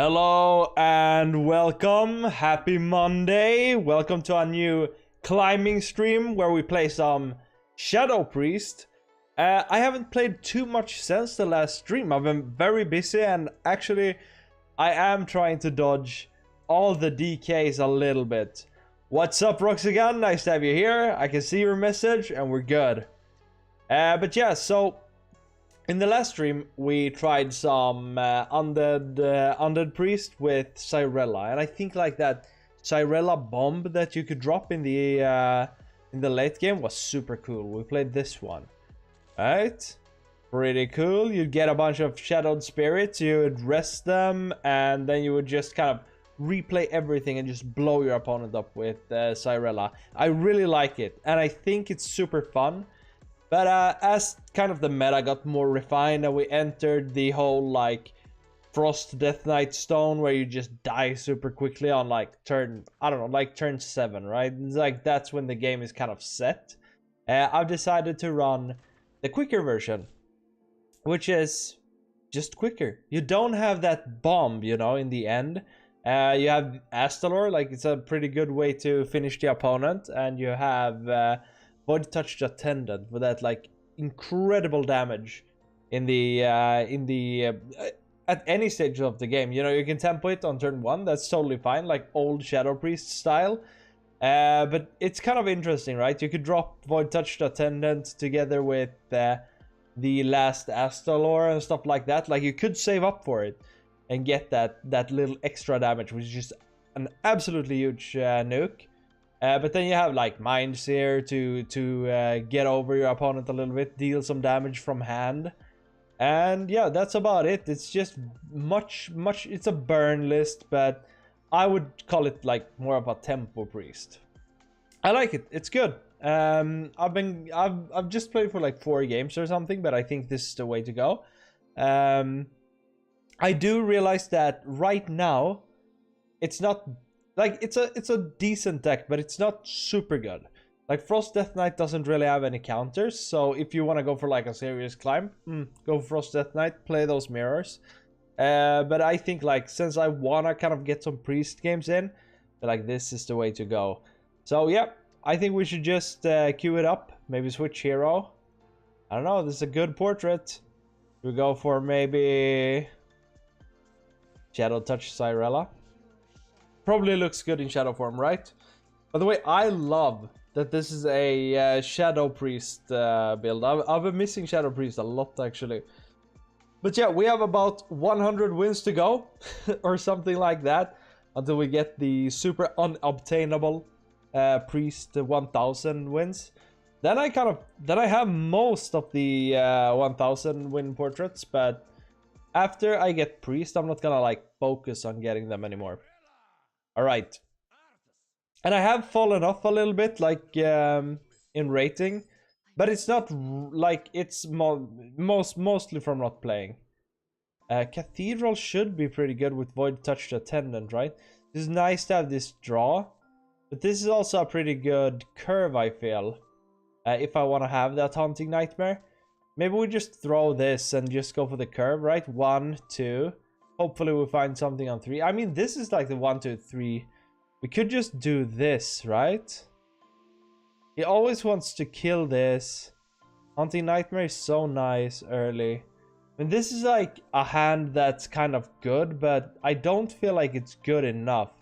Hello and welcome. Happy Monday. Welcome to our new climbing stream where we play some Shadow Priest. I haven't played too much since the last stream. I've been very busy and actually I am trying to dodge all the DKs a little bit. What's up, Roxagan? Nice to have you here. I can see your message and we're good. But yeah, so in the last stream, we tried some Undead Priest with Cyrella, and I think like that Cyrella bomb that you could drop in the late game was super cool. We played this one, right? Pretty cool. You'd get a bunch of shadowed spirits, you would rest them, and then you would just kind of replay everything and just blow your opponent up with Cyrella. I really like it, and I think it's super fun. But as kind of the meta got more refined and we entered the whole like Frost Death Knight Stone where you just die super quickly on like turn, I don't know, like turn 7, right? It's like that's when the game is kind of set. I've decided to run the quicker version, which is just quicker. You don't have that bomb, you know, in the end. You have Astalor, like it's a pretty good way to finish the opponent, and you have Void Touched Attendant with that like incredible damage in the at any stage of the game. You know, you can tempo it on turn 1, that's totally fine, like old Shadow Priest style. But it's kind of interesting, right? You could drop Void Touched Attendant together with the last Astalor and stuff like that. Like you could save up for it and get that little extra damage, which is just an absolutely huge nuke. But then you have like Mind Seer to get over your opponent a little bit, deal some damage from hand. And yeah, that's about it. It's just much, it's a burn list, but I would call it like more of a tempo priest. I like it. It's good. I've just played for like 4 games or something, but I think this is the way to go. I do realize that right now it's not like it's a decent deck, but it's not super good. Like Frost Death Knight doesn't really have any counters, so if you want to go for like a serious climb, go Frost Death Knight, play those mirrors. But I think like since I wanna kind of get some priest games in, like this is the way to go. So yeah, I think we should just queue it up. Maybe switch hero. I don't know. This is a good portrait. We go for maybe Shadow Touch Cyrella. Probably looks good in shadow form, right? By the way, I love that this is a Shadow Priest build. I've been missing Shadow Priest a lot, actually. But yeah, we have about 100 wins to go, or something like that, until we get the super unobtainable Priest 1000 wins. Then I have most of the 1000 win portraits, but after I get Priest, I'm not gonna like focus on getting them anymore. Alright. And I have fallen off a little bit, like, in rating. But it's not, like, it's mostly from not playing. Cathedral should be pretty good with Void Touched Attendant, right? It's nice to have this draw. But this is also a pretty good curve, I feel. If I want to have that Haunting Nightmare. Maybe we just throw this and just go for the curve, right? 1, 2... Hopefully we'll find something on 3. I mean, this is like the 1, 2, 3. We could just do this, right? He always wants to kill this. Haunting Nightmare is so nice early. I mean, this is like a hand that's kind of good, but I don't feel like it's good enough.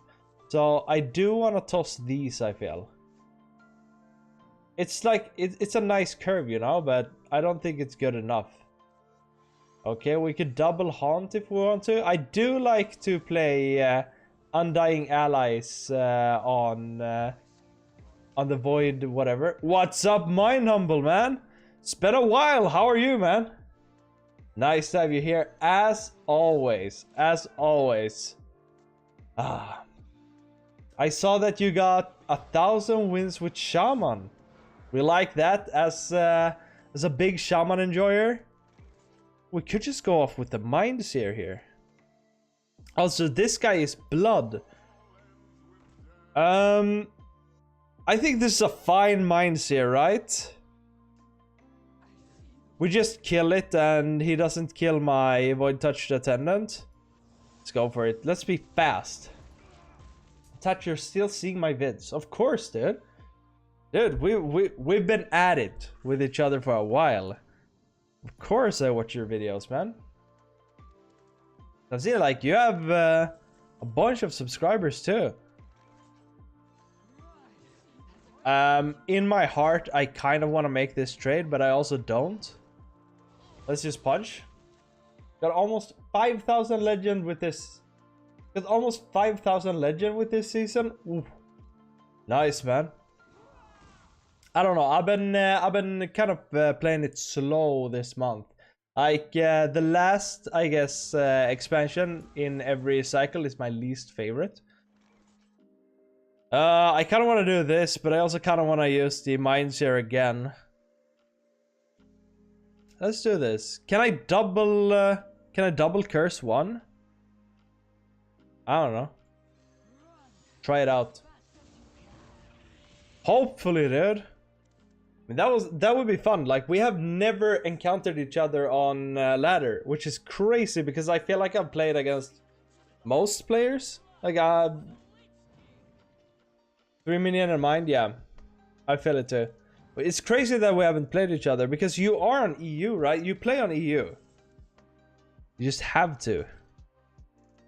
So I do want to toss these, I feel. It's like, it's a nice curve, you know, but I don't think it's good enough. Okay, we could double haunt if we want to. I do like to play Undying Allies on the Void whatever. What's up, Mind Humble, man? It's been a while. How are you, man? Nice to have you here as always. As always. I saw that you got 1,000 wins with Shaman. We like that as a big Shaman enjoyer. We could just go off with the Mind Seer here. Also, this guy is blood. I think this is a fine Mind Seer, right? We just kill it and he doesn't kill my Void Touched Attendant. Let's go for it. Let's be fast. Touch, you're still seeing my vids. Of course, dude. Dude, we've been at it with each other for a while. Of course I watch your videos, man. I've seen, like, you have a bunch of subscribers too. In my heart, I kind of want to make this trade, but I also don't. Let's just punch. Got almost 5,000 legend with this. Got almost 5,000 legend with this season. Ooh. Nice, man. I don't know. I've been kind of playing it slow this month. Like the last, I guess, expansion in every cycle is my least favorite. I kind of want to do this, but I also kind of want to use the mines here again. Let's do this. Can I double curse one? I don't know. Try it out. Hopefully, dude. I mean, that would be fun. Like, we have never encountered each other on ladder, which is crazy because I feel like I've played against most players. Like 3 million in mind, yeah. I feel it too. But it's crazy that we haven't played each other because you are on EU, right? You play on EU. You just have to.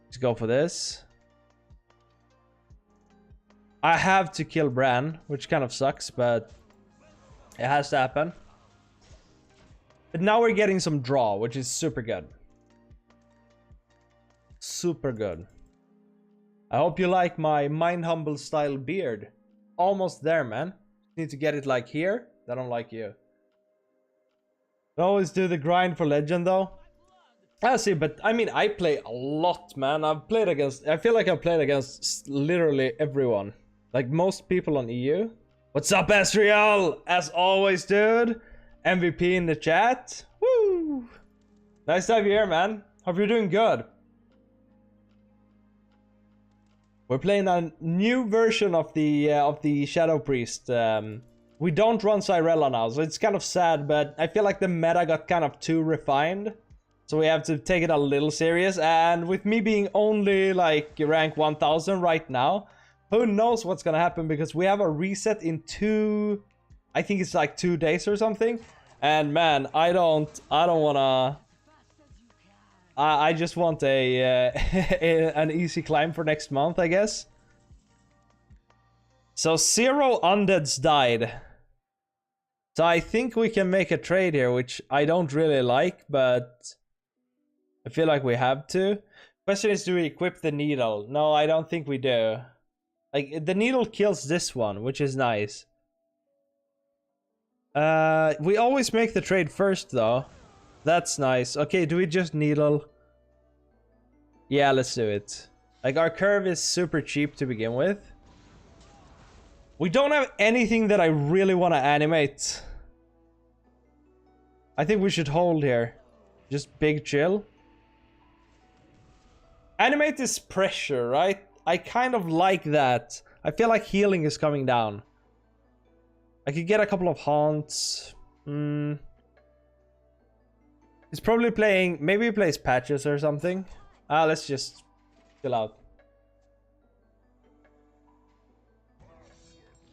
Let's go for this. I have to kill Bran, which kind of sucks, but it has to happen. But now we're getting some draw, which is super good. Super good. I hope you like my Mind Humble style beard. Almost there, man. Need to get it like here. I don't like you. I always do the grind for legend though. I see, but I mean, I play a lot, man. I feel like I've played against literally everyone. Like most people on EU. What's up, Asriel? As always, dude. MVP in the chat. Woo! Nice to have you here, man. Hope you're doing good. We're playing a new version of the Shadow Priest. We don't run Cyrella now, so it's kind of sad, but I feel like the meta got kind of too refined. So we have to take it a little serious. And with me being only like rank 1000 right now, who knows what's gonna happen, because we have a reset in I think it's like 2 days or something. And man, I don't wanna. I just want an easy climb for next month, I guess. So 0 undeads died. So I think we can make a trade here, which I don't really like, but I feel like we have to. Question is, do we equip the needle? No, I don't think we do. Like, the needle kills this one, which is nice. We always make the trade first, though. That's nice. Okay, do we just needle? Yeah, let's do it. Like, our curve is super cheap to begin with. We don't have anything that I really want to animate. I think we should hold here. Just big chill. Animate is pressure, right? I kind of like that. I feel like healing is coming down. I could get a couple of haunts. He's probably playing... Maybe he plays patches or something. Let's just chill out.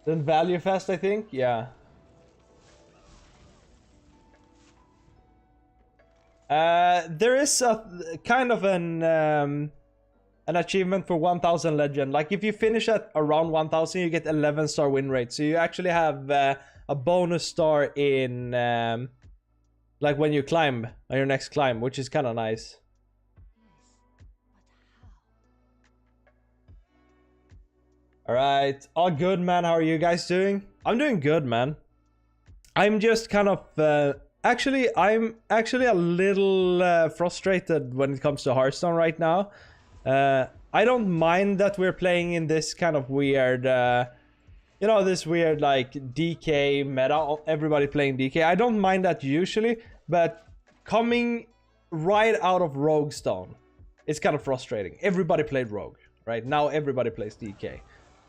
Then value fast, I think? Yeah. There is a kind of an achievement for 1000 legend. Like, if you finish at around 1000, you get 11 star win rate. So you actually have a bonus star in like when you climb on your next climb, which is kind of nice. All right, all good, man. How are you guys doing? I'm doing good, man. I'm just kind of I'm actually a little frustrated when it comes to Hearthstone right now. I don't mind that we're playing in this kind of weird, you know, this weird like DK meta, everybody playing DK. I don't mind that usually, but coming right out of Rogue Stone, it's kind of frustrating. Everybody played Rogue, right? Now everybody plays DK.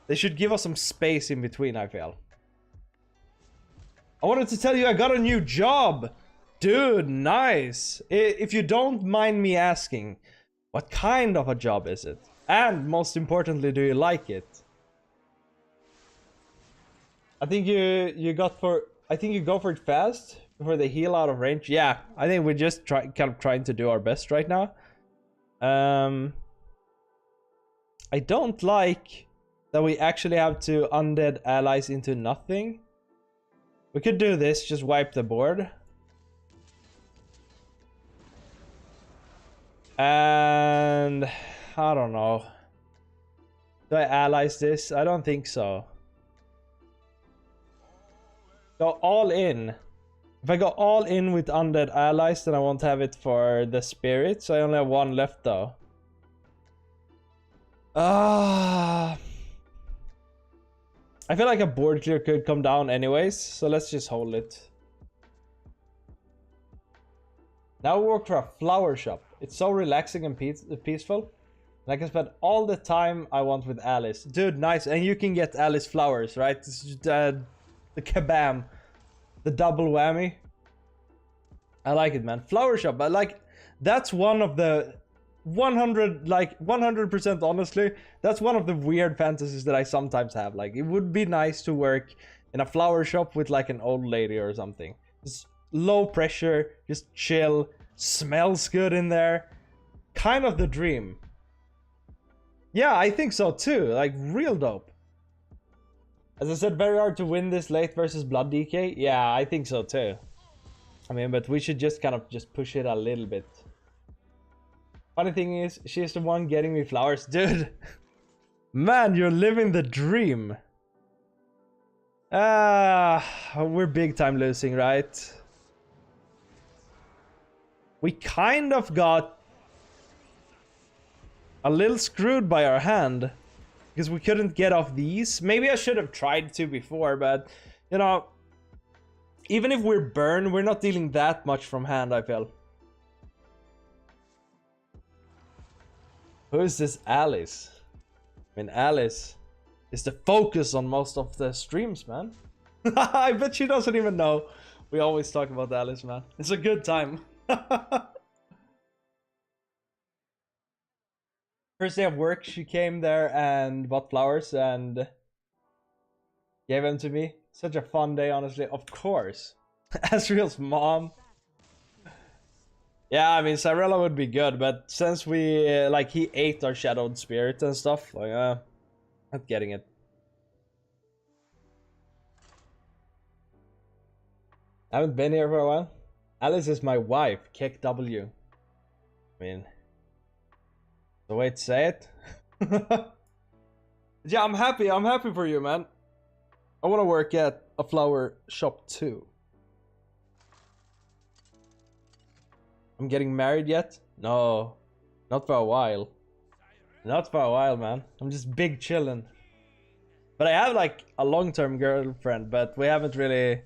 They should give us some space in between, I feel. I wanted to tell you I got a new job. Dude, nice. If you don't mind me asking, What kind of a job is it? And most importantly, do you like it? I think you go for it fast before they heal out of range. Yeah, I think we're just kind of trying to do our best right now. I don't like that we actually have to undead allies into nothing. We could do this, just wipe the board. And I don't know. Do I allies this? I don't think so. Go all in. If I go all in with undead allies, then I won't have it for the spirits. I only have one left though. I feel like a board clear could come down anyways, so let's just hold it. Now we work for a flower shop. It's so relaxing and peaceful. And I can spend all the time I want with Alice. Dude, nice. And you can get Alice flowers, right? This is the kabam. The double whammy. I like it, man. Flower shop. I like... That's one of the... 100% honestly, that's one of the weird fantasies that I sometimes have. Like, it would be nice to work in a flower shop with like an old lady or something. Just low pressure, just chill, smells good in there. Kind of the dream. Yeah, I think so too. Like, real dope. As I said, very hard to win this late versus Blood DK. Yeah, I think so too. I mean, but we should just kind of just push it a little bit. Funny thing is, she's the one getting me flowers. Dude, man, you're living the dream. We're big time losing, right? We kind of got a little screwed by our hand because we couldn't get off these. Maybe I should have tried to before, but you know, even if we're burned, we're not dealing that much from hand, I feel. Who is this Alice? I mean, Alice is the focus on most of the streams, man. I bet she doesn't even know. We always talk about Alice, man. It's a good time. First day of work, she came there and bought flowers and gave them to me. Such a fun day, honestly. Of course. Asriel's mom. Yeah, I mean, Cyrella would be good, but since we, like, he ate our Shadowed Spirit and stuff, like, not getting it. I haven't been here for a while. Alice is my wife, Kek W. I mean, the way to say it. Yeah, I'm happy for you, man. I want to work at a flower shop too. I'm getting married yet? No, not for a while. Not for a while, man. I'm just big chillin'. But I have like a long-term girlfriend, but we haven't really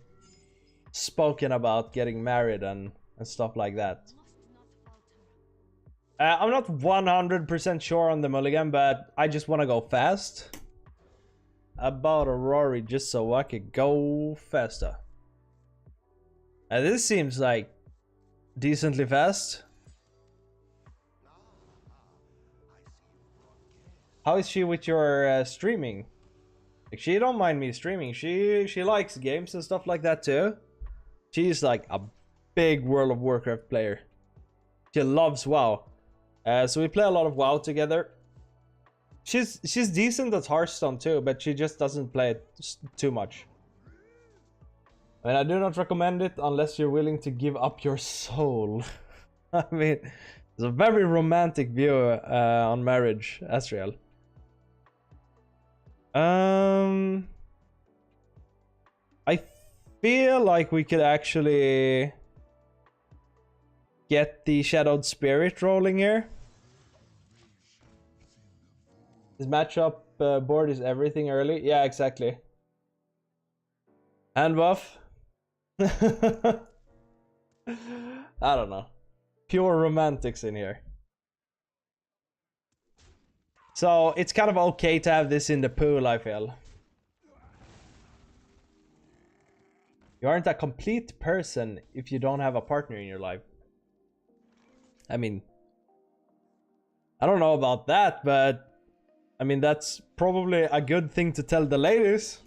spoken about getting married and stuff like that. I'm not 100% sure on the mulligan, but I just want to go fast. About a Rory just so I could go faster. This seems like decently fast. How is she with your streaming? Like, she don't mind me streaming. She likes games and stuff like that too. She's like a big World of Warcraft player. She loves WoW. So we play a lot of WoW together. She's decent at Hearthstone too, but she just doesn't play it too much. I mean, I do not recommend it unless you're willing to give up your soul. I mean, it's a very romantic view on marriage, Asriel. I feel like we could actually get the Shadowed Spirit rolling here. This matchup board is everything early. Yeah, exactly. Hand buff. I don't know. Pure romantics in here. So it's kind of okay to have this in the pool, I feel. You aren't a complete person if you don't have a partner in your life. I mean, I don't know about that, but I mean, that's probably a good thing to tell the ladies.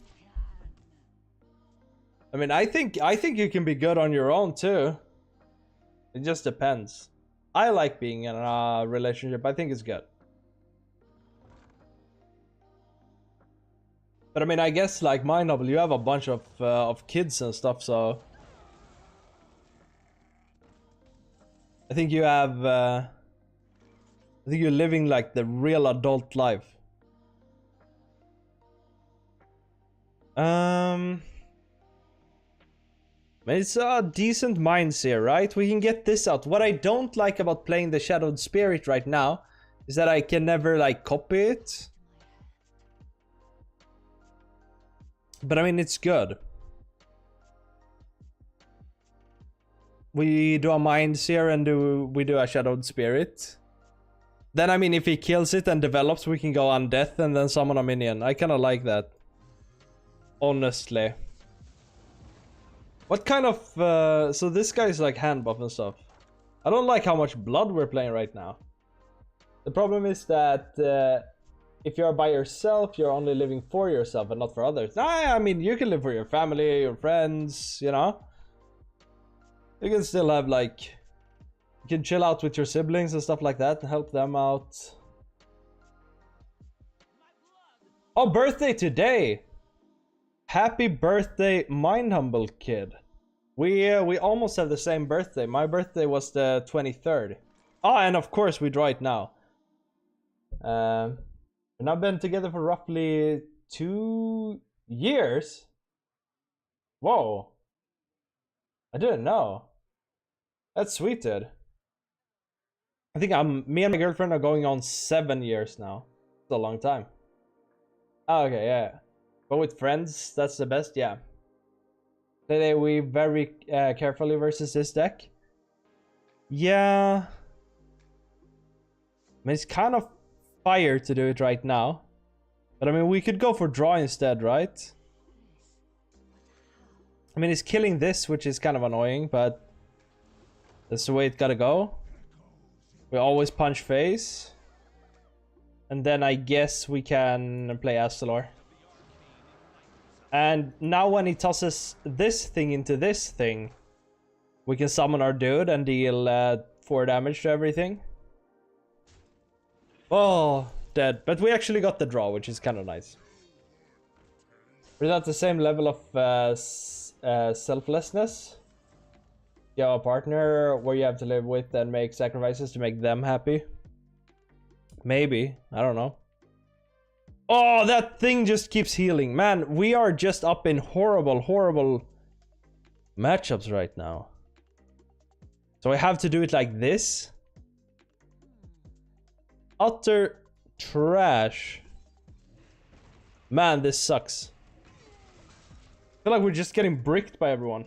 I mean, I think you can be good on your own too. It just depends. I like being in a relationship. I think it's good. But I mean, I guess like my novel, you have a bunch of kids and stuff, so I think you have. I think you're living like the real adult life. It's a decent mines here, right? We can get this out. What I don't like about playing the Shadowed Spirit right now is that I can never like copy it. But I mean, it's good. We do a mines here and we do a Shadowed Spirit. Then I mean, if he kills it and develops, we can go Undead and then summon a minion. I kind of like that. Honestly. What kind of... so this guy's like hand buff and stuff. I don't like how much blood we're playing right now. The problem is that if you're by yourself, you're only living for yourself and not for others. I mean, you can live for your family, your friends, you know? You can still have like... You can chill out with your siblings and stuff like that and help them out. Oh, birthday today! Happy birthday, Mind Humble Kid. We almost have the same birthday. My birthday was the 23rd. Oh, and of course we draw it now. And I've been together for roughly 2 years. Whoa. I didn't know. That's sweet, dude. I think me and my girlfriend are going on 7 years now. It's a long time. Oh, okay, yeah. But with friends, that's the best, yeah. Today we very carefully versus this deck. Yeah. I mean, it's kind of fire to do it right now. But I mean, we could go for draw instead, right? I mean, it's killing this, which is kind of annoying, but that's the way it gotta go. We always punch face. And then I guess we can play Astalor. And now when he tosses this thing into this thing, we can summon our dude and deal 4 damage to everything. Oh, dead. But we actually got the draw, which is kind of nice. We're at the same level of selflessness. You have a partner where you have to live with and make sacrifices to make them happy. Maybe. I don't know. Oh, that thing just keeps healing. Man, we are just up in horrible, horrible matchups right now. So I have to do it like this. Utter trash. Man, this sucks. I feel like we're just getting bricked by everyone.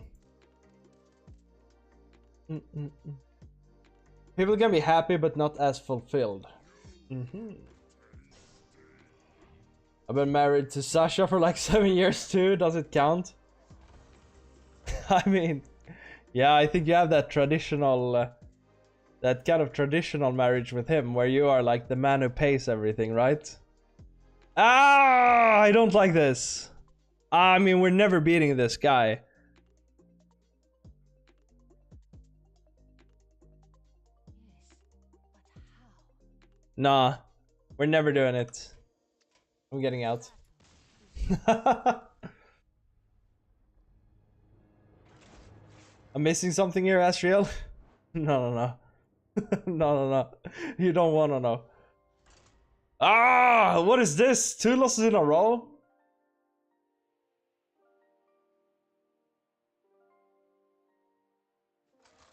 People can be happy but not as fulfilled. I've been married to Sasha for like 7 years too. Does it count? I mean, yeah, I think you have that traditional, that kind of traditional marriage with him where you are like the man who pays everything, right? Ah, I don't like this. I mean, we're never beating this guy. Nah, we're never doing it. I'm getting out. I'm missing something here, Asriel? No. No. You don't want to know. Ah, what is this? 2 losses in a row?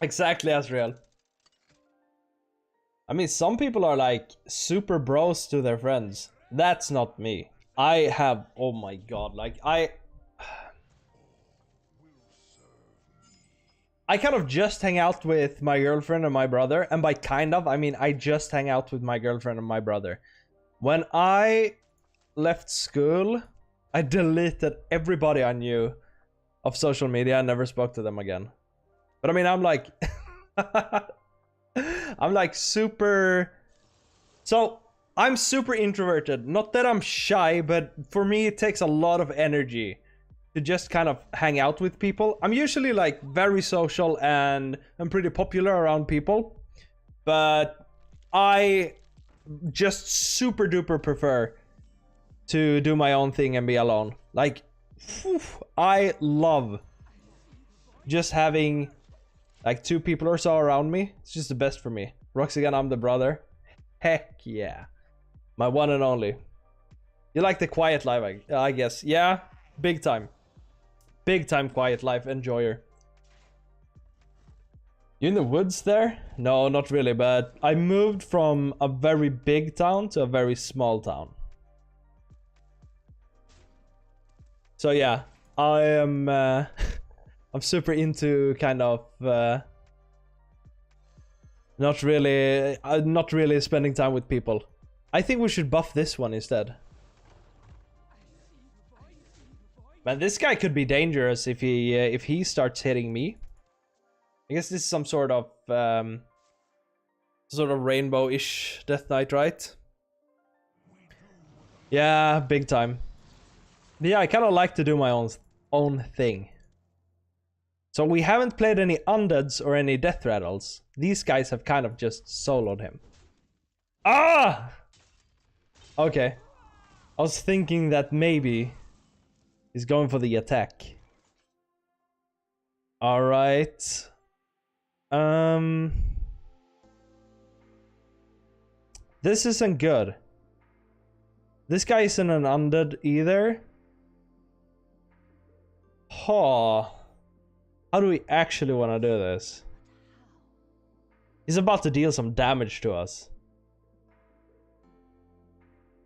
Exactly, Asriel. I mean, some people are like super bros to their friends. That's not me. I have, oh my god, like I kind of just hang out with my girlfriend and my brother, and by kind of, I mean I just hang out with my girlfriend and my brother. When I left school, I deleted everybody I knew of social media and never spoke to them again. But I mean, I'm like I'm like super So I'm super introverted. Not that I'm shy, but for me it takes a lot of energy to just kind of hang out with people. I'm usually like very social and I'm pretty popular around people, but I just super duper prefer to do my own thing and be alone. Like, whew, I love just having like 2 people or so around me. It's just the best for me. Roxygan, I'm the brother. Heck yeah. My one and only. You like the quiet life, I guess. Yeah, big time. Big time quiet life enjoyer. You in the woods there? No, not really, but I moved from a very big town to a very small town. So yeah, I am I'm super into kind of not really spending time with people. I think we should buff this one instead. Man, this guy could be dangerous if he starts hitting me. I guess this is some sort of rainbow-ish Death Knight, right? Yeah, big time. But yeah, I kind of like to do my own thing. So we haven't played any Undeads or any Death Rattles. These guys have kind of just soloed him. Ah! Okay. I was thinking that maybe he's going for the attack. Alright. This isn't good. This guy isn't an Undead either. Huh. How do we actually want to do this? He's about to deal some damage to us.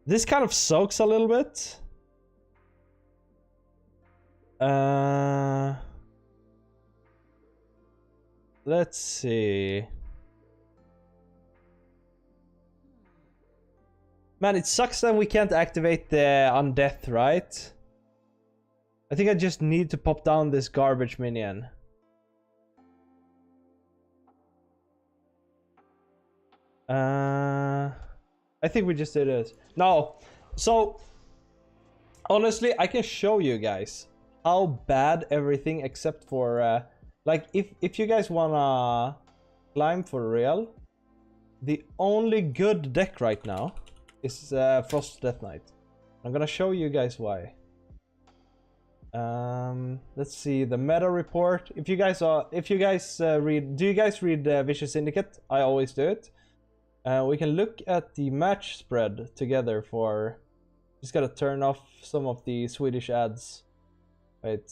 This kind of soaks a little bit. Let's see. Man, it sucks that we can't activate the Undeath, right? I think I just need to pop down this garbage minion. I think we just did it. No. So, honestly, I can show you guys how bad everything except for... like, if you guys wanna climb for real, the only good deck right now is Frost Death Knight. I'm gonna show you guys why. Let's see the meta report. If you guys read, do you guys read Vicious Syndicate? I always do it. We can look at the match spread together for. Just gotta turn off some of the Swedish ads. Wait.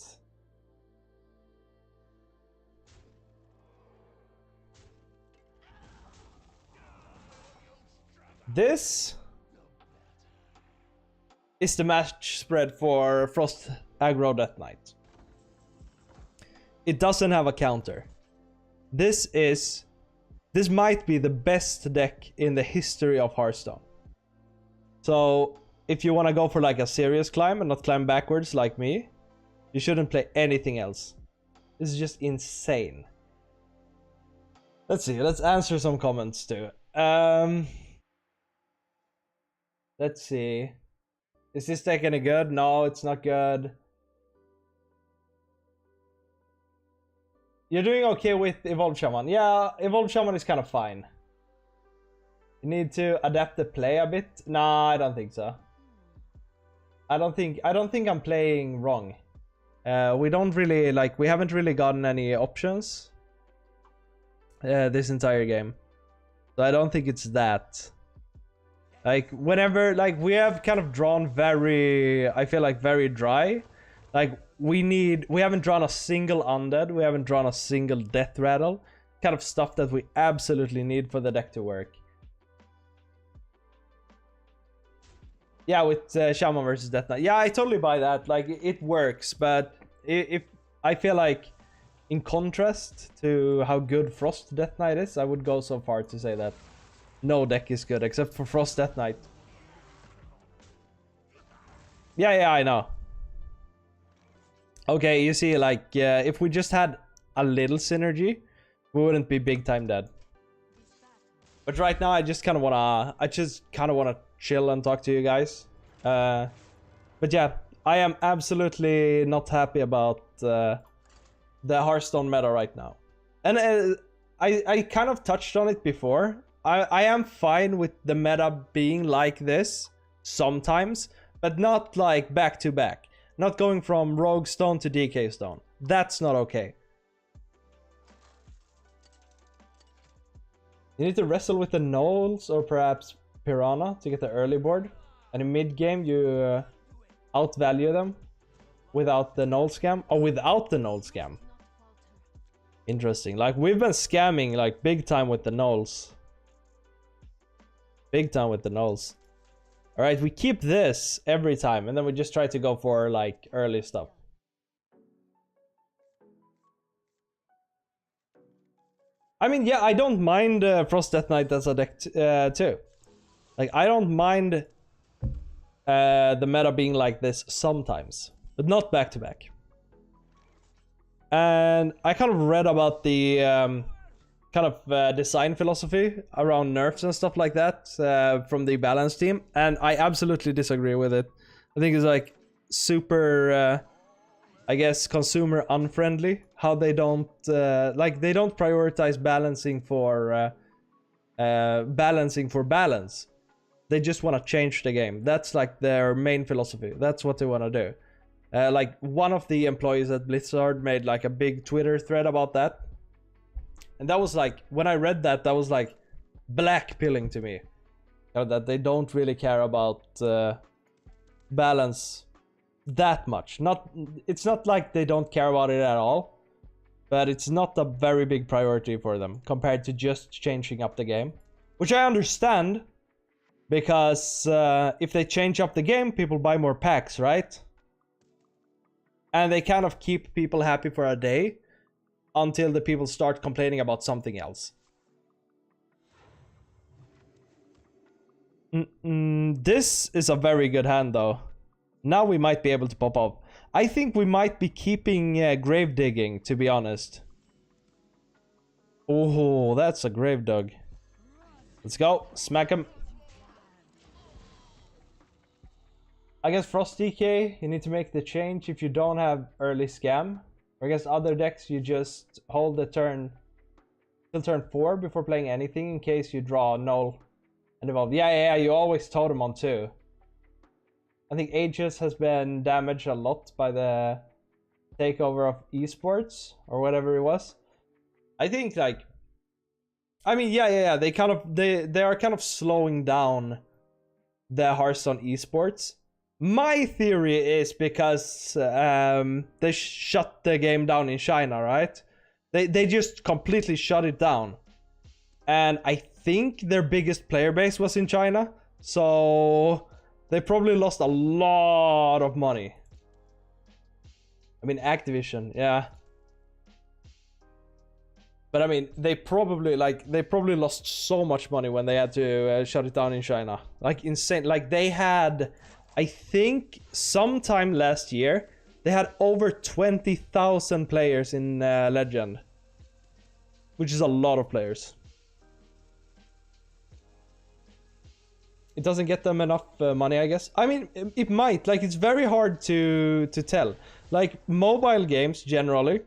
This is the match spread for Frost Aggro Death Knight. It doesn't have a counter. This might be the best deck in the history of Hearthstone. So if you want to go for like a serious climb and not climb backwards like me, you shouldn't play anything else. This is just insane. Let's see, let's answer some comments too. Let's see. Is this deck any good? No, it's not good. You're doing okay with Evolved Shaman. Yeah, Evolved Shaman is kind of fine. You need to adapt the play a bit. Nah, I don't think so. I don't think I'm playing wrong. We haven't really gotten any options this entire game. So I don't think it's that. Like, whenever, like, we have kind of drawn I feel like very dry. Like, we haven't drawn a single Undead, we haven't drawn a single Death Rattle. Kind of stuff that we absolutely need for the deck to work. Yeah, with Shaman versus Death Knight. Yeah, I totally buy that. Like, it works, but if I feel like, in contrast to how good Frost Death Knight is, I would go so far to say that no deck is good except for Frost Death Knight. Yeah, I know. Okay, you see, like, if we just had a little synergy, we wouldn't be big time dead. But right now, I just kind of wanna chill and talk to you guys. But yeah, I am absolutely not happy about the Hearthstone meta right now. And I kind of touched on it before. I am fine with the meta being like this sometimes, but not like back to back. Not going from Rogue Stone to DK Stone. That's not okay. You need to wrestle with the Gnolls or perhaps Piranha to get the early board. And in mid game you outvalue them without the Gnoll scam. Or without the Gnoll scam. Interesting. Like we've been scamming like big time with the Gnolls. Big time with the Gnolls. Alright, we keep this every time and then we just try to go for like early stuff. I mean, yeah, I don't mind Frost Death Knight as a deck too. Like, I don't mind the meta being like this sometimes, but not back to back. And I kind of read about the kind of design philosophy around nerfs and stuff like that from the balance team, and I absolutely disagree with it. I think it's like super, I guess, consumer unfriendly. How they don't like they don't prioritize balancing for balance. They just want to change the game. That's like their main philosophy. That's what they want to do. Like one of the employees at Blizzard made like a big Twitter thread about that. And that was like, when I read that, that was like black pilling to me. You know, that they don't really care about balance that much. It's not like they don't care about it at all. But it's not a very big priority for them compared to just changing up the game. Which I understand. Because if they change up the game, people buy more packs, right? And they kind of keep people happy for a day until the people start complaining about something else. This is a very good hand though. Now we might be able to pop up. I think we might be keeping grave digging, to be honest. Oh, that's a grave dug. Let's go, smack him. I guess Frost DK, you need to make the change if you don't have early scam. Or I guess other decks, you just hold the turn till turn 4 before playing anything in case you draw null and evolve. Yeah, you always totem on 2. I think Aegis has been damaged a lot by the takeover of esports or whatever it was. I think like, I mean, yeah. They are kind of slowing down the Hearthstone esports. My theory is because they shut the game down in China, right? They just completely shut it down. And I think their biggest player base was in China. So they probably lost a lot of money. I mean, Activision, yeah. But I mean, they probably lost so much money when they had to shut it down in China. Like insane. Like they had, I think sometime last year, they had over 20,000 players in Legend. Which is a lot of players. It doesn't get them enough money, I guess. I mean, it might. Like, it's very hard to tell. Like, mobile games, generally,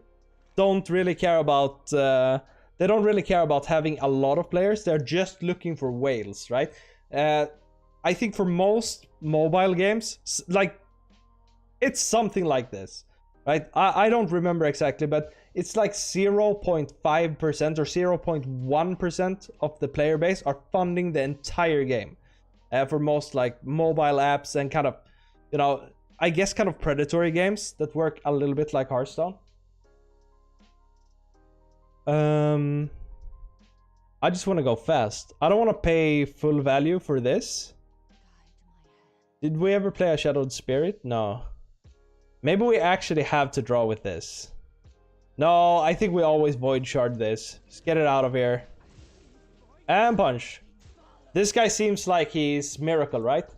don't really care about... they don't really care about having a lot of players. They're just looking for whales, right? I think for most mobile games, like, it's something like this, right? I don't remember exactly, but it's like 0.5% or 0.1% of the player base are funding the entire game. For most like mobile apps and kind of, you know, I guess kind of predatory games that work a little bit like Hearthstone. I just want to go fast. I don't want to pay full value for this. Did we ever play a Shadowed Spirit? No. Maybe we actually have to draw with this. No, I think we always Void Shard this. Just get it out of here. And punch. This guy seems like he's Miracle, right?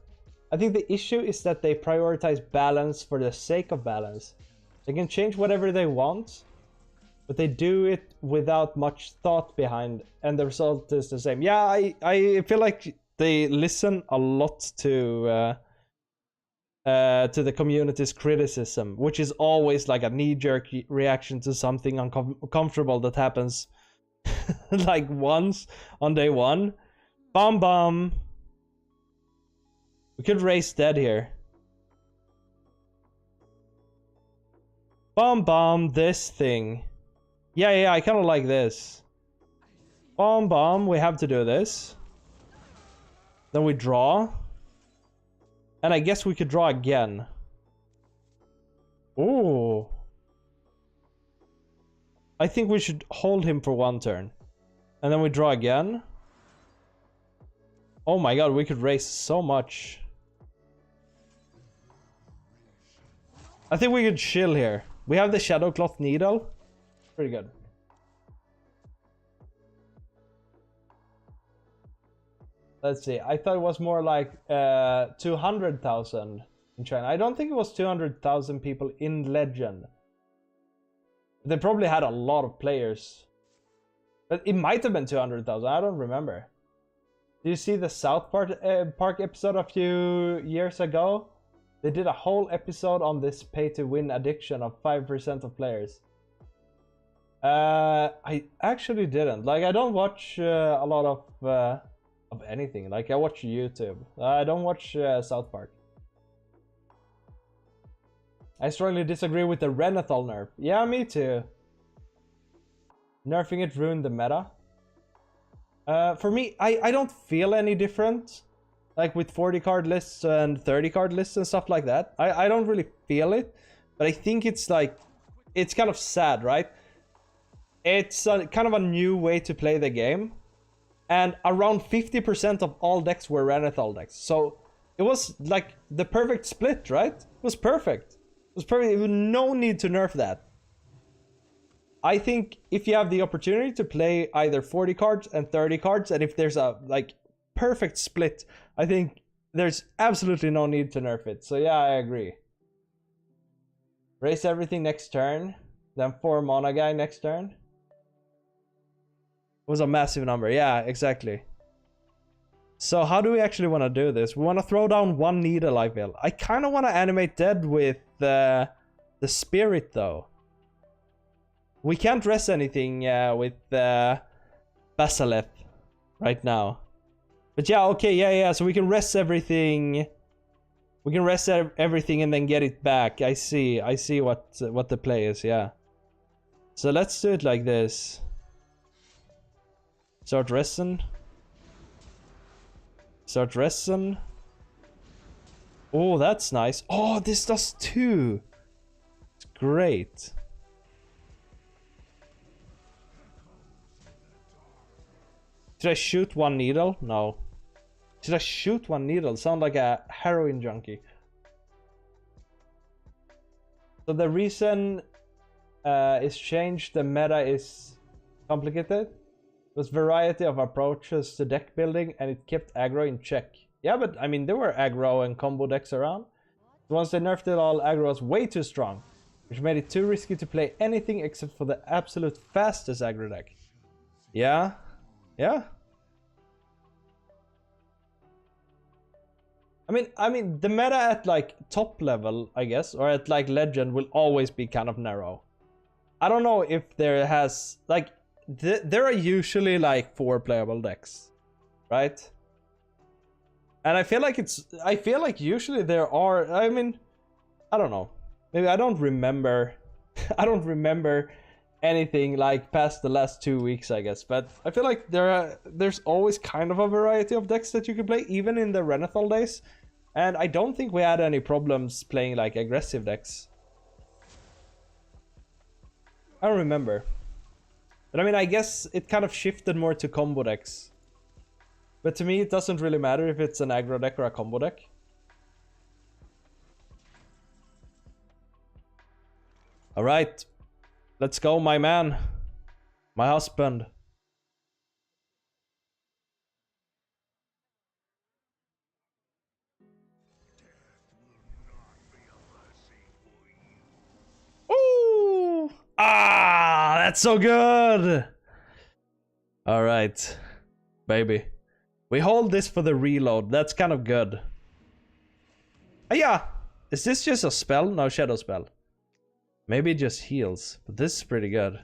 I think the issue is that they prioritize balance for the sake of balance. They can change whatever they want. but they do it without much thought behind, and the result is the same. Yeah, I feel like they listen a lot to the community's criticism, which is always like a knee-jerk reaction to something uncomfortable that happens like once on day one. Bomb bomb. We could raise dead here. Bomb bomb this thing. Yeah, I kind of like this. Bomb bomb, we have to do this. Then we draw. And I guess we could draw again. Ooh. I think we should hold him for one turn. And then we draw again. Oh my god, we could raise so much. I think we could chill here. We have the Shadowcloth Needle. Pretty good. Let's see. I thought it was more like 200,000 in China. I don't think it was 200,000 people in Legend. They probably had a lot of players. But it might have been 200,000. I don't remember. Do you see the South Park episode a few years ago? They did a whole episode on this pay-to-win addiction of 5% of players. I actually didn't. Like, I don't watch a lot of anything. Like, I watch YouTube. I don't watch South Park. I strongly disagree with the Renathal nerf. Yeah, me too. Nerfing it ruined the meta. For me, I don't feel any different. Like with 40 card lists and 30 card lists and stuff like that. I don't really feel it. But I think it's like, it's kind of sad, right? It's kind of a new way to play the game. And around 50% of all decks were Renathal decks. So it was like the perfect split, right? It was perfect. It was perfect. No need to nerf that. I think if you have the opportunity to play either 40 cards and 30 cards, and if there's a like perfect split, I think there's absolutely no need to nerf it. So yeah, I agree. Raise everything next turn, then 4 mana guy next turn. It was a massive number. Yeah, exactly. So how do we actually want to do this? We want to throw down 1 needle, I feel. I kind of want to animate dead with the spirit, though. We can't rest anything with Basaleth right now. But yeah, okay, yeah. So we can rest everything. We can rest everything and then get it back. I see what the play is, yeah. So let's do it like this. Start resting. Start resting. Oh, that's nice. Oh, this does 2. It's great. Should I shoot 1 needle? No. Should I shoot 1 needle? Sound like a heroin junkie. So the reason is changed. The meta is complicated. There's variety of approaches to deck building, and it kept aggro in check. Yeah, but I mean, there were aggro and combo decks around. Once they nerfed it all, aggro was way too strong, which made it too risky to play anything except for the absolute fastest aggro deck. Yeah. I mean, the meta at like top level, I guess, or at like legend will always be kind of narrow. I don't know if there has like there are usually like 4 playable decks, right? And I feel like usually there are. I mean, I don't know. Maybe I don't remember. I don't remember anything like past the last 2 weeks, I guess. But I feel like there's always kind of a variety of decks that you can play, even in the Renathal days. And I don't think we had any problems playing like aggressive decks. I don't remember. But I mean, I guess it kind of shifted more to combo decks. But to me, it doesn't really matter if it's an aggro deck or a combo deck. Alright. Let's go, my man. My husband. Ooh! Ah, that's so good! Alright, baby. We hold this for the reload. That's kind of good. Yeah! Is this just a spell? No, shadow spell. Maybe it just heals, but this is pretty good.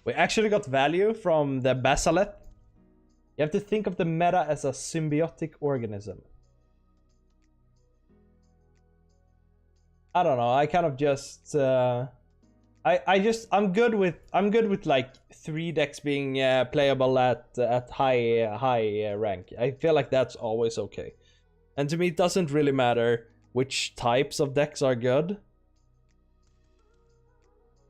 We actually got value from the Basilet. You have to think of the meta as a symbiotic organism. I don't know. I kind of just I'm good with like 3 decks being playable at high rank. I feel like that's always okay. And to me, it doesn't really matter which types of decks are good.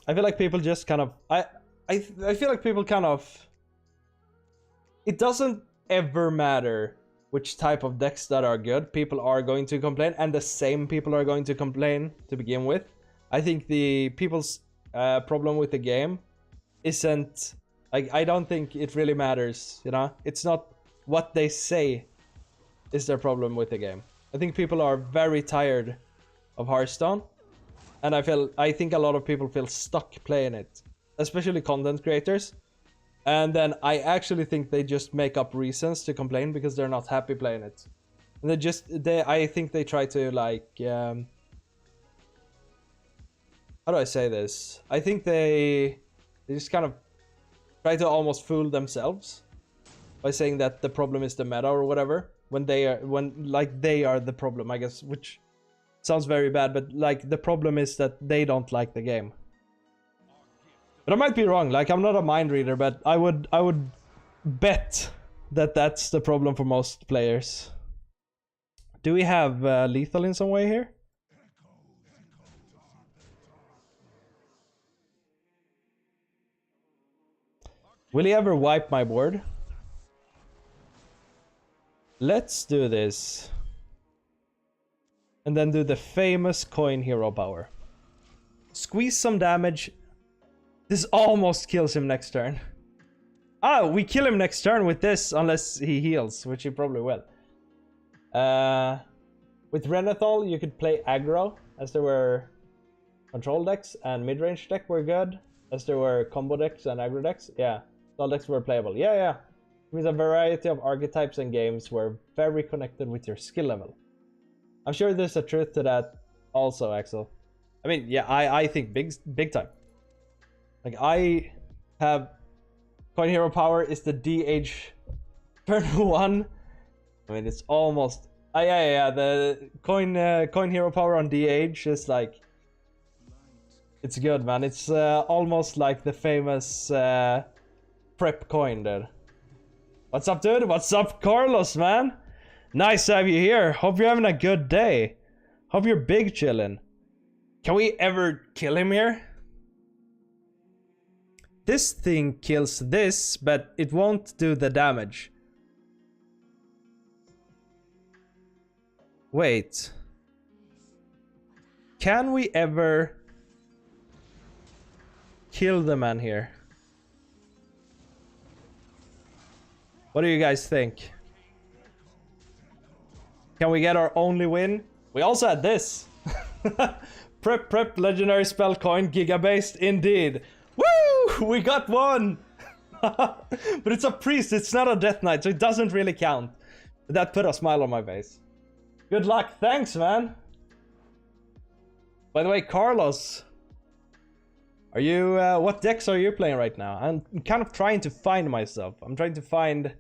I feel like people just kind of I feel like people kind of, it doesn't ever matter which type of decks that are good. People are going to complain, and the same people are going to complain to begin with. I think the people's problem with the game isn't like, I don't think it really matters, you know. It's not what they say is their problem with the game. I think people are very tired of Hearthstone, and I think a lot of people feel stuck playing it, especially content creators. And then I actually think they just make up reasons to complain because they're not happy playing it. And I think they try to like, how do I say this? I think they just kind of try to almost fool themselves by saying that the problem is the meta or whatever, when they are the problem, I guess, which sounds very bad, but like the problem is that they don't like the game. But I might be wrong. Like, I'm not a mind reader, but I would bet that that's the problem for most players. Do we have lethal in some way here? Will he ever wipe my board? Let's do this. And then do the famous coin hero power. Squeeze some damage. This almost kills him next turn. Ah, we kill him next turn with this, unless he heals, which he probably will. With Renathal, you could play aggro, as there were control decks, and mid-range deck were good, as there were combo decks and aggro decks. Yeah, all decks were playable. Yeah. It means a variety of archetypes and games were very connected with your skill level. I'm sure there's a truth to that also, Axel. I mean, yeah, I think big time. Like, I have coin hero power is the DH turn 1. I mean, it's almost yeah. The coin hero power on DH is like, it's good, man. It's almost like the famous prep coin, dude. What's up, dude? What's up, Carlos, man? Nice to have you here. Hope you're having a good day. Hope you're big chillin'. Can we ever kill him here? This thing kills this, but it won't do the damage. Wait. Can we ever kill the man here? What do you guys think? Can we get our only win? We also had this. Prep legendary spell coin giga-based indeed. Woo! We got one! But it's a priest, it's not a death knight, so it doesn't really count. But that put a smile on my face. Good luck, thanks, man! By the way, Carlos, are you, what decks are you playing right now? I'm kind of trying to find myself. I'm trying to find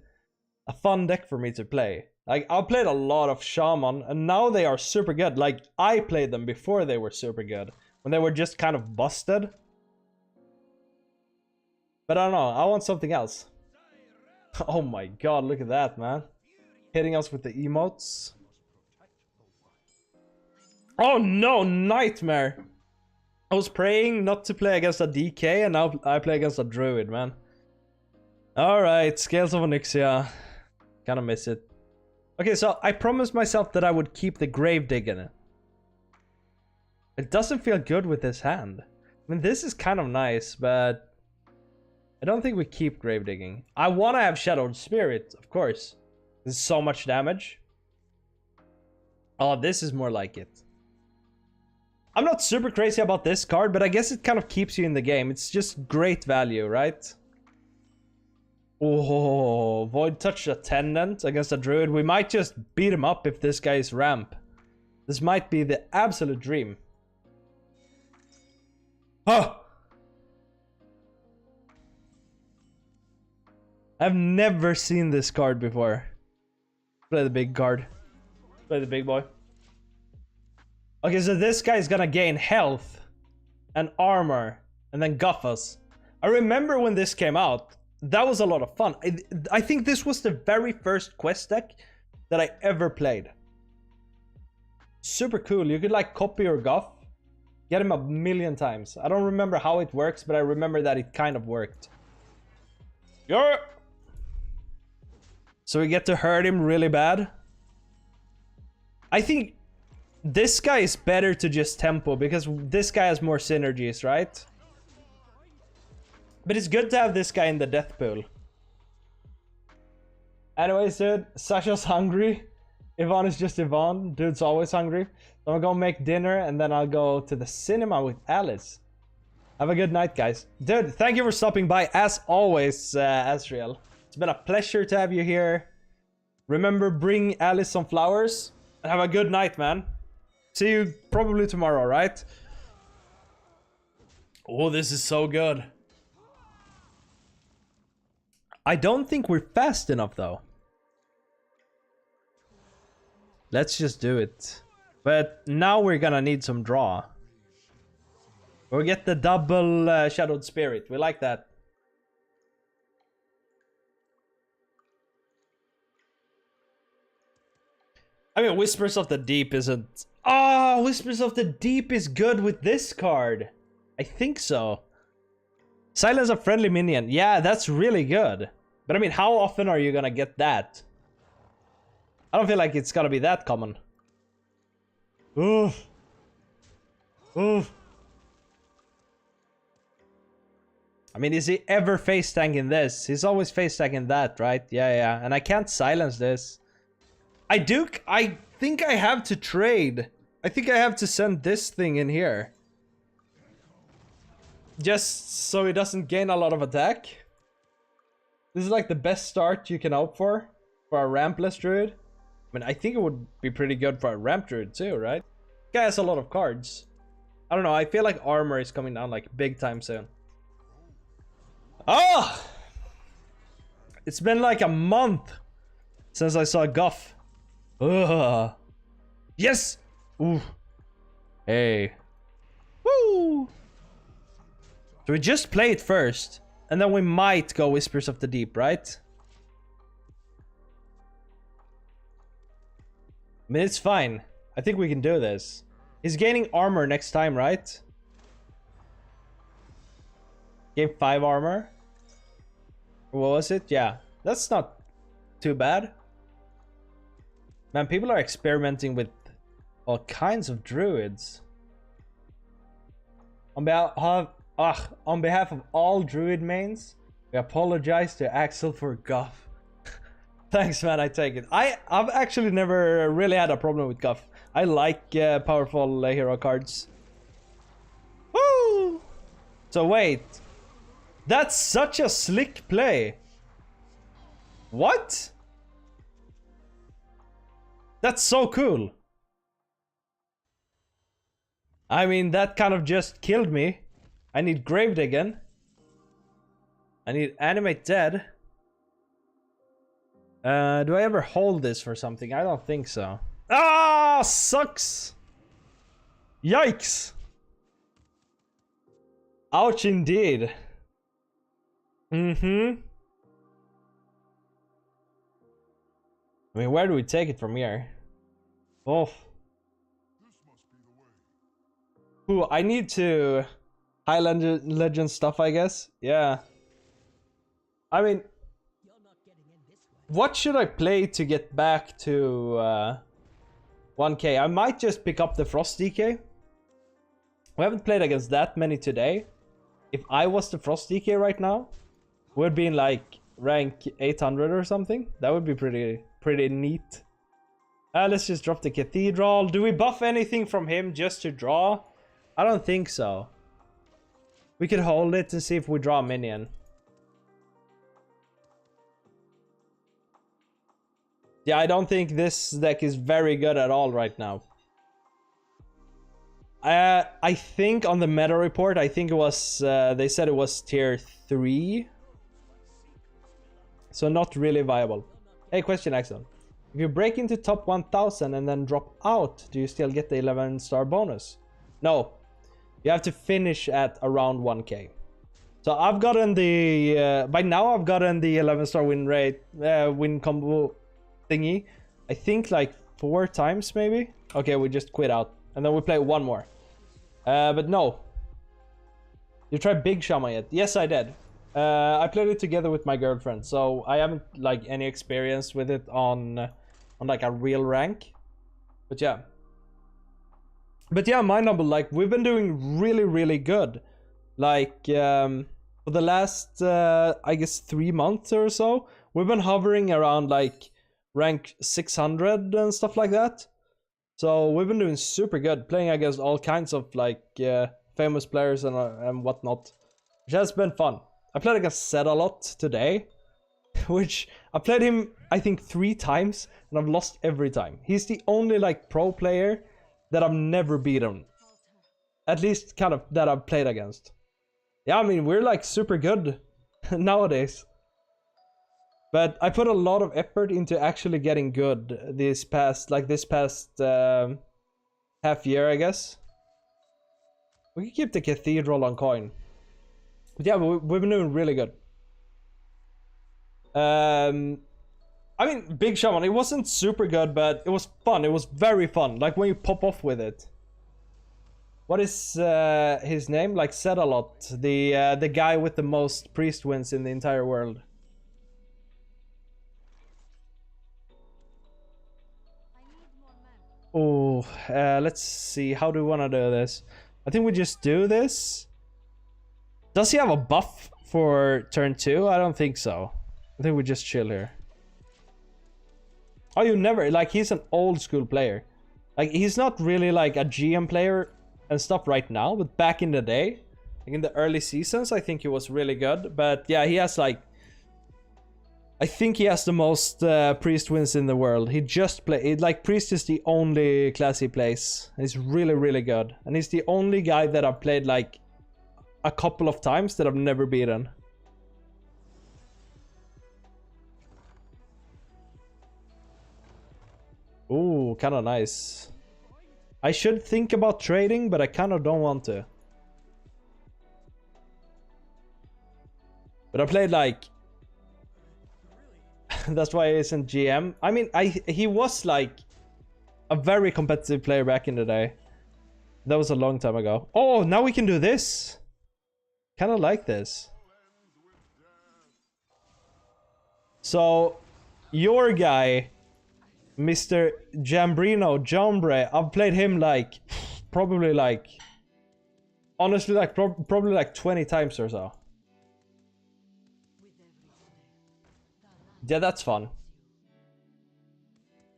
a fun deck for me to play. Like, I played a lot of Shaman, and now they are super good. Like, I played them before they were super good, when they were just kind of busted. But I don't know, I want something else. Oh my god, look at that, man. Hitting us with the emotes. Oh no, nightmare! I was praying not to play against a DK, and now I play against a druid, man. Alright, Scales of Onyxia. Kinda miss it. Okay, so I promised myself that I would keep the Grave in it. It doesn't feel good with this hand. I mean, this is kind of nice, but I don't think we keep Grave Digging. I want to have Shadowed Spirit, of course. There's so much damage. Oh, this is more like it. I'm not super crazy about this card, but I guess it kind of keeps you in the game. It's just great value, right? Oh, Void Touch Attendant against a Druid. We might just beat him up if this guy is ramp. This might be the absolute dream. Oh! I've never seen this card before. Play the big card. Play the big boy. Okay, so this guy's gonna gain health and armor and then guff us. I remember when this came out. That was a lot of fun. I think this was the very first quest deck that I ever played. Super cool. You could like copy or guff. Get him a million times. I don't remember how it works, but I remember that it kind of worked. Yeah. So we get to hurt him really bad. I think this guy is better to just tempo because this guy has more synergies, right? But it's good to have this guy in the death pool. Anyways, dude, Sasha's hungry. Yvonne is just Yvonne. Dude's always hungry. So I'm gonna make dinner and then I'll go to the cinema with Alice. Have a good night, guys. Dude, thank you for stopping by as always, Asriel. It's been a pleasure to have you here. Remember, bring Alice some flowers. And have a good night, man. See you probably tomorrow, right? Oh, this is so good. I don't think we're fast enough, though. Let's just do it. But now we're gonna need some draw. We'll get the double Shadowed Spirit. We like that. I mean, Whispers of the Deep isn't... Oh, Whispers of the Deep is good with this card. I think so. Silence a friendly minion. Yeah, that's really good. But I mean, how often are you gonna get that? I don't feel like it's gonna be that common. Oof. Oof. I mean, is he ever face tanking this? He's always face tanking that, right? Yeah. And I can't silence this. I think I have to trade. I think I have to send this thing in here. Just so he doesn't gain a lot of attack. This is like the best start you can hope for a rampless druid. I mean, I think it would be pretty good for a ramp druid too, right? Guy has a lot of cards. I don't know, I feel like armor is coming down like big time soon. Oh! It's been like a month since I saw Guff. Ugh. Yes! Ooh. Hey. Woo! So we just play it first. And then we might go Whispers of the Deep, right? I mean, it's fine. I think we can do this. He's gaining armor next time, right? Gain 5 armor. What was it? Yeah. That's not too bad. Man, people are experimenting with all kinds of druids. On behalf of all druid mains, we apologize to Axel for Guff. Thanks, man, I take it. I've actually never really had a problem with Guff. I like powerful hero cards. Woo! So wait. That's such a slick play. What? That's so cool. I mean, that kind of just killed me. I need Gravedigging. I need Animate Dead. Do I ever hold this for something? I don't think so. Ah, sucks. Yikes. Ouch indeed. I mean, where do we take it from here? Oh. Ooh, I need to high legend stuff, I guess. Yeah. I mean, what should I play to get back to 1k? I might just pick up the Frost DK. We haven't played against that many today. If I was the Frost DK right now, we'd be in like rank 800 or something. That would be pretty neat. Let's just drop the Cathedral. Do we buff anything from him just to draw? I don't think so. We could hold it and see if we draw a minion. Yeah, I don't think this deck is very good at all right now. I think on the meta report, I think it was, they said it was tier 3. So not really viable. Hey, question, Axel. If you break into top 1000 and then drop out, do you still get the 11-star bonus? No. You have to finish at around 1k. So I've gotten the... by now I've gotten the 11-star win rate, win combo thingy. I think like 4 times maybe. Okay, we just quit out. And then we play one more. But no. You tried Big Shaman yet? Yes, I did. I played it together with my girlfriend, so I haven't like any experience with it on like a real rank. But yeah. But yeah, my number, like, we've been doing really good. Like, for the last, I guess 3 months or so, we've been hovering around like rank 600 and stuff like that. So we've been doing super good, playing against all kinds of like famous players and whatnot, which has been fun. I played against Zed a lot today, which I played him I think 3 times and I've lost every time. He's the only like pro player that I've never beaten, at least kind of that I've played against. Yeah, I mean, we're like super good nowadays. But I put a lot of effort into actually getting good this past half year, I guess. We can keep the cathedral on coin. But yeah, we've been doing really good. I mean, Big Shaman, it wasn't super good, but it was fun. It was very fun. Like when you pop off with it. What is his name? Like Said a lot. The guy with the most priest wins in the entire world. Oh, let's see. How do we want to do this? I think we just do this. Does he have a buff for turn 2? I don't think so. I think we just chill here. Oh, you never... Like, he's an old school player. Like, he's not really like a GM player and stuff right now, but back in the day, like in the early seasons, I think he was really good. But yeah, he has like... I think he has the most priest wins in the world. He just played... Like, priest is the only class he plays. He's really good. And he's the only guy that I've played like a couple of times that I've never beaten. Ooh, kind of nice. I should think about trading, but I kind of don't want to. But I played like... That's why he isn't GM. I mean, he was like a very competitive player back in the day. That was a long time ago. Oh, now we can do this. Kind of like this. So, your guy, Mr. Jambrino, Jombre, I've played him like, probably like, honestly, like, probably like 20 times or so. Yeah, that's fun.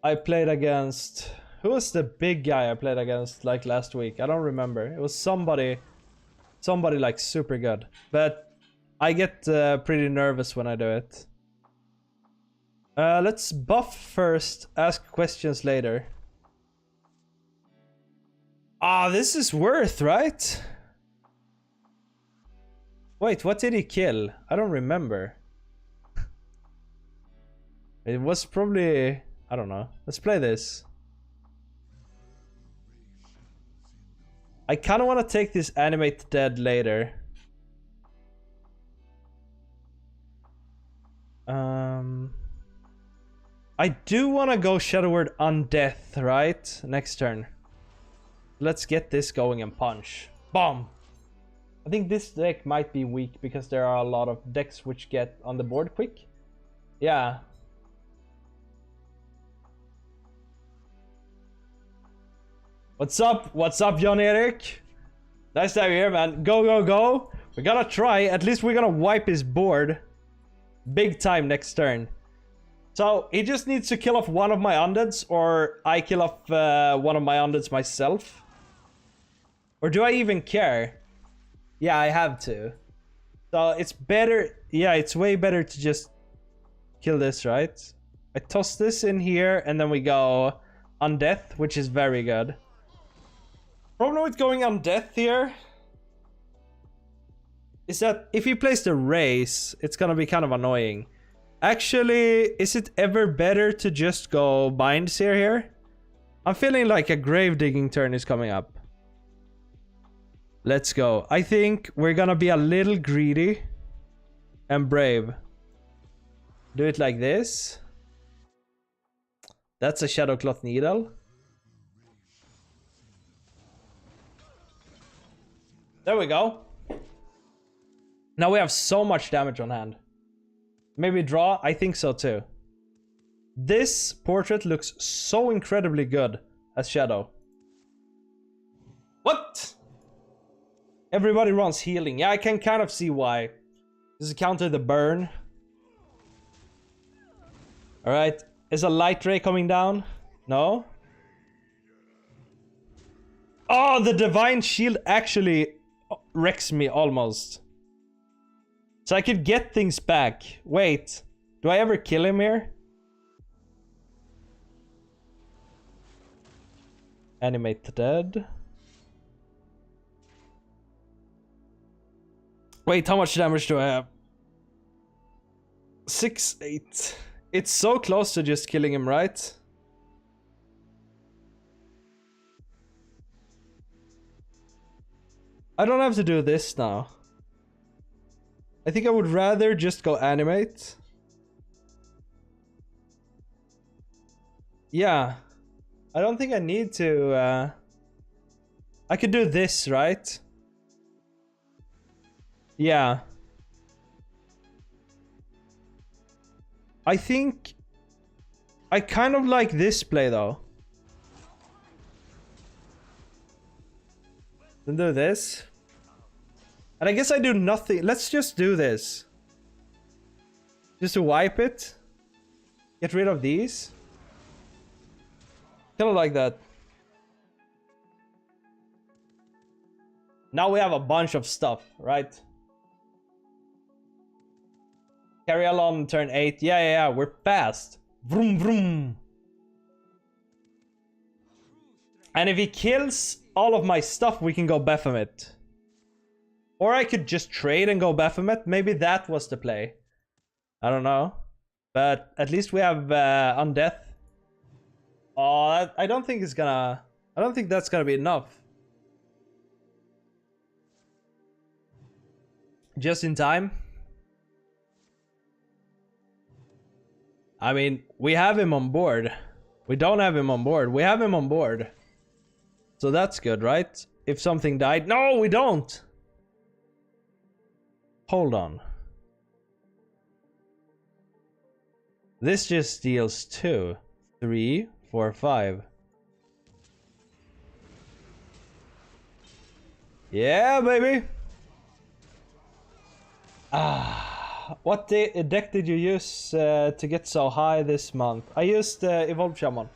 I played against... Who was the big guy I played against like last week? I don't remember. It was somebody like super good. But I get pretty nervous when I do it. Let's buff first, ask questions later. Ah, this is worth, right? Wait, what did he kill? I don't remember. It was probably... I don't know. Let's play this. I kind of want to take this animate dead later. I do want to go Shadow Word Undead, right? Next turn. Let's get this going and punch. Bomb! I think this deck might be weak because there are a lot of decks which get on the board quick. Yeah. What's up? What's up, John Eric? Nice to have you here, man. Go. We're gonna try. At least we're gonna wipe his board. Big time next turn. So, he just needs to kill off one of my undeads, or I kill off one of my undeads myself. Or do I even care? Yeah, I have to. So it's better. Yeah, it's way better to just kill this, right? I toss this in here and then we go Undead, which is very good. Problem with going Undead here is that if he plays the race, it's gonna be kind of annoying. Actually, is it ever better to just go bind seer here? I'm feeling like a grave digging turn is coming up. Let's go. I think we're gonna be a little greedy and brave. Do it like this. That's a Shadow Cloth Needle. There we go. Now we have so much damage on hand. Maybe draw? I think so too. This portrait looks so incredibly good as Shadow. What? Everybody runs healing. Yeah, I can kind of see why. Does it counter the burn? Alright. Is a light ray coming down? No? Oh, the divine shield actually wrecks me almost. So I could get things back. Wait. Do I ever kill him here? Animate the dead. Wait, how much damage do I have? 6, 8. It's so close to just killing him, right? I don't have to do this now. I think I would rather just go animate. Yeah. I don't think I need to... I could do this, right? Yeah. I think... I kind of like this play, though. Then do this. And I guess I do nothing. Let's just do this. Just to wipe it. Get rid of these. Kind of like that. Now we have a bunch of stuff, right? Carry along turn 8. Yeah, we're fast. Vroom, vroom. And if he kills all of my stuff, we can go Baphomet. Or I could just trade and go Baphomet. Maybe that was the play. I don't know. But at least we have Undead. Oh, I don't think it's gonna... I don't think that's gonna be enough. Just in time. I mean, we have him on board. We don't have him on board. We have him on board. So that's good, right? If something died... No, we don't! Hold on. This just deals 2, 3, 4, 5. Yeah, baby! What deck did you use to get so high this month? I used Evolved Shaman.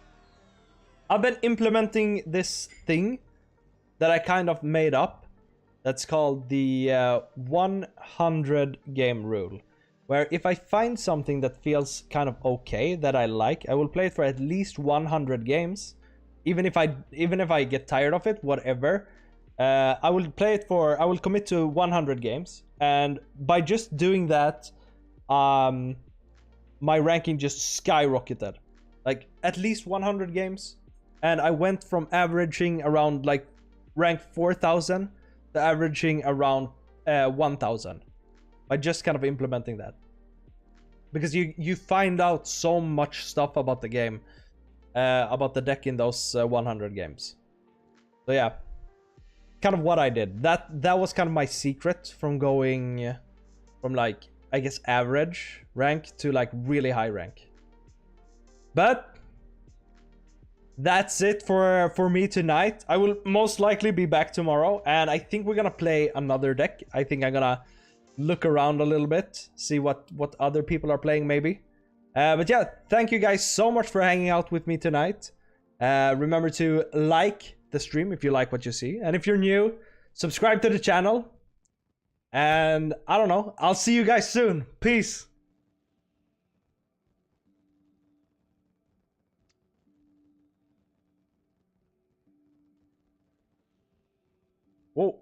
I've been implementing this thing that I kind of made up. That's called the 100 game rule. Where if I find something that feels kind of okay, that I like, I will play it for at least 100 games. Even if I get tired of it, whatever. I will play it for... I will commit to 100 games. And by just doing that, my ranking just skyrocketed. Like, at least 100 games. And I went from averaging around, like, rank 4,000 to averaging around 1,000. By just kind of implementing that. Because you find out so much stuff about the game. About the deck in those 100 games. So yeah. Kind of what I did. That was kind of my secret from going from, like, I guess average rank to, like, really high rank. But that's it for me tonight. I will most likely be back tomorrow, and I think we're gonna play another deck. I think I'm gonna look around a little bit, see what other people are playing maybe. But yeah, thank you guys so much for hanging out with me tonight. Remember to like, the stream if you like what you see. And if you're new, subscribe to the channel. And I don't know, I'll see you guys soon. Peace. Whoa.